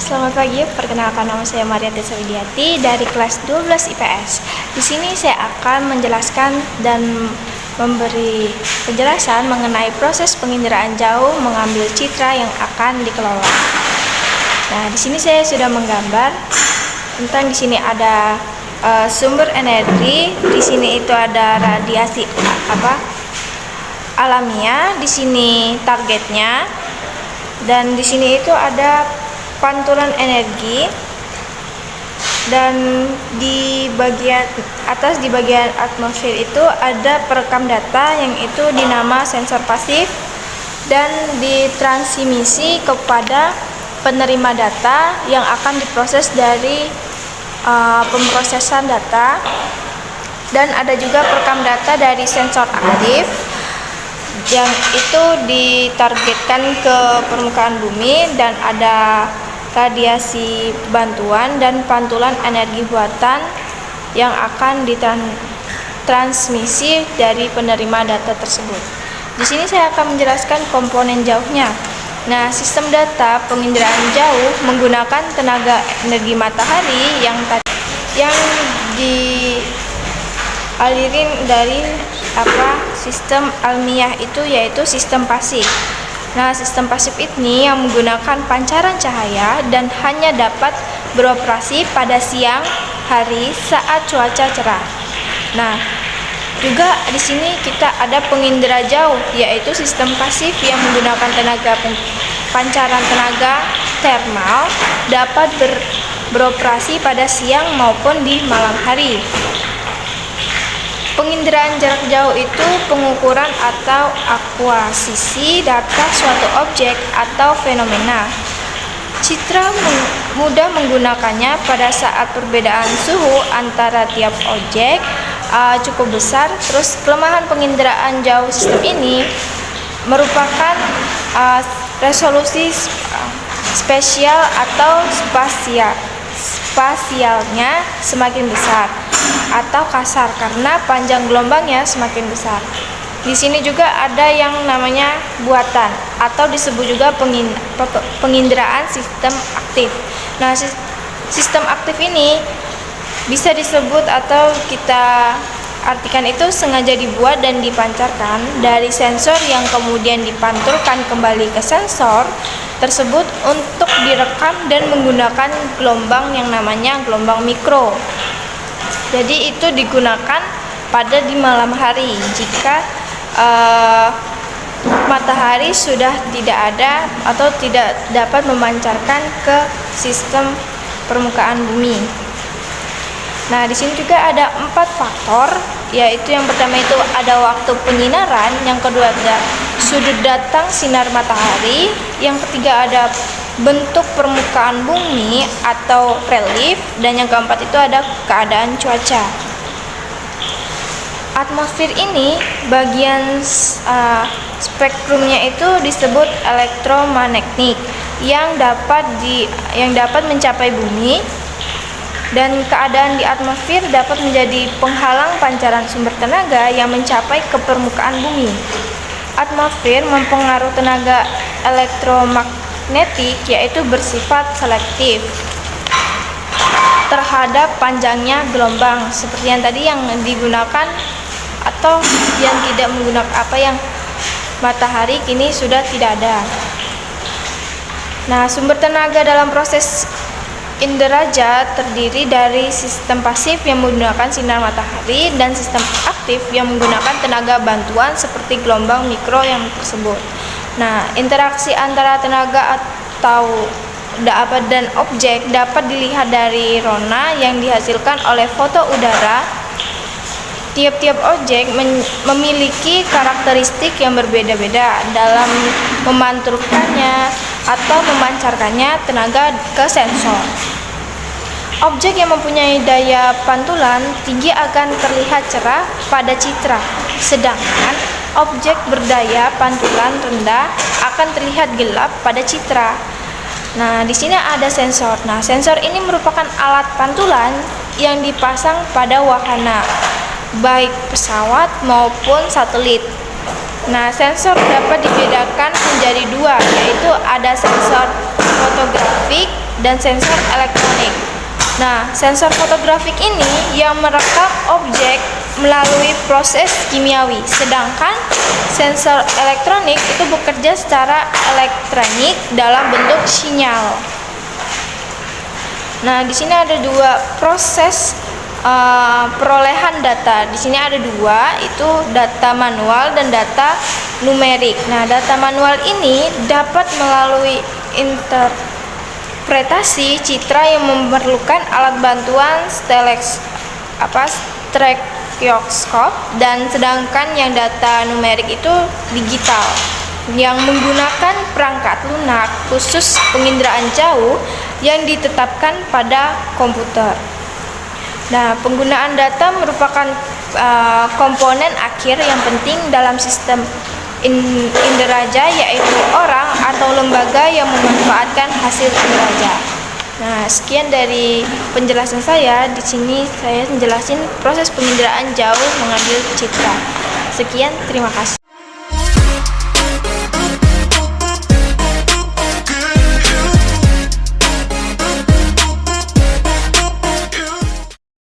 Selamat pagi. Perkenalkan, nama saya Maria Desa Widiati dari kelas 12 IPS. Di sini saya akan menjelaskan dan memberi penjelasan mengenai proses penginderaan jauh mengambil citra yang akan dikelola. Nah, di sini saya sudah menggambar tentang di sini ada sumber energi, di sini itu ada radiasi alamiah, di sini targetnya, dan di sini itu ada pantulan energi, dan di bagian atas di bagian atmosfer itu ada perekam data yang itu dinama sensor pasif dan ditransmisi kepada penerima data yang akan diproses dari pemrosesan data, dan ada juga perekam data dari sensor aktif yang itu ditargetkan ke permukaan bumi, dan ada radiasi bantuan dan pantulan energi buatan yang akan ditransmisi dari penerima data tersebut. Di sini saya akan menjelaskan komponen jauhnya. Nah, sistem data penginderaan jauh menggunakan tenaga energi matahari yang dialirin dari sistem alamiah itu, yaitu sistem pasif. Nah, sistem pasif ini yang menggunakan pancaran cahaya dan hanya dapat beroperasi pada siang hari saat cuaca cerah. Nah, juga di sini kita ada pengindera jauh, yaitu sistem pasif yang menggunakan pancaran tenaga termal, dapat beroperasi pada siang maupun di malam hari. Penginderaan jarak jauh itu pengukuran atau akuisisi data suatu objek atau fenomena. Citra mudah menggunakannya pada saat perbedaan suhu antara tiap objek cukup besar. Terus kelemahan penginderaan jauh sistem ini merupakan resolusi spesial atau spasialnya semakin besar atau kasar karena panjang gelombangnya semakin besar. Di sini juga ada yang namanya buatan atau disebut juga penginderaan sistem aktif. Nah, sistem aktif ini bisa disebut atau kita artikan itu sengaja dibuat dan dipancarkan dari sensor yang kemudian dipantulkan kembali ke sensor tersebut untuk direkam dan menggunakan gelombang yang namanya gelombang mikro. Jadi itu digunakan pada di malam hari jika matahari sudah tidak ada atau tidak dapat memancarkan ke sistem permukaan bumi. Nah, di sini juga ada 4 faktor, yaitu yang pertama itu ada waktu penyinaran, yang kedua ada sudut datang sinar matahari, yang ketiga ada bentuk permukaan bumi atau relief, dan yang keempat itu ada keadaan cuaca. Atmosfer ini bagian spektrumnya itu disebut elektromagnetik yang dapat mencapai bumi, dan keadaan di atmosfer dapat menjadi penghalang pancaran sumber tenaga yang mencapai ke permukaan bumi. Atmosfer mempengaruhi tenaga elektromagnetik, yaitu bersifat selektif terhadap panjangnya gelombang, seperti yang tadi yang digunakan atau yang tidak menggunakan yang matahari kini sudah tidak ada. Nah, sumber tenaga dalam proses indera terdiri dari sistem pasif yang menggunakan sinar matahari dan sistem aktif yang menggunakan tenaga bantuan seperti gelombang mikro yang tersebut. Nah, interaksi antara tenaga dan objek dapat dilihat dari rona yang dihasilkan oleh foto udara. Tiap-tiap objek memiliki karakteristik yang berbeda-beda dalam memantulkannya atau memancarkannya tenaga ke sensor. Objek yang mempunyai daya pantulan tinggi akan terlihat cerah pada citra, sedangkan objek berdaya pantulan rendah akan terlihat gelap pada citra. Nah, di sini ada sensor. Nah, sensor ini merupakan alat pantulan yang dipasang pada wahana, baik pesawat maupun satelit. Nah, sensor dapat dibedakan menjadi dua, yaitu ada sensor fotografik dan sensor elektronik. Nah, sensor fotografik ini yang merekam objek melalui proses kimiawi, sedangkan sensor elektronik itu bekerja secara elektronik dalam bentuk sinyal. Nah, di sini ada dua proses perolehan data. Di sini ada dua, itu data manual dan data numerik. Nah, data manual ini dapat melalui interpretasi citra yang memerlukan alat bantuan stereoskop, dan sedangkan yang data numerik itu digital yang menggunakan perangkat lunak khusus penginderaan jauh yang ditetapkan pada komputer. Nah, penggunaan data merupakan komponen akhir yang penting dalam sistem inderaja, yaitu orang atau lembaga yang memanfaatkan hasil inderaja. Nah, sekian dari penjelasan saya. Di sini saya menjelaskan proses penginderaan jauh mengambil citra. Sekian, terima kasih.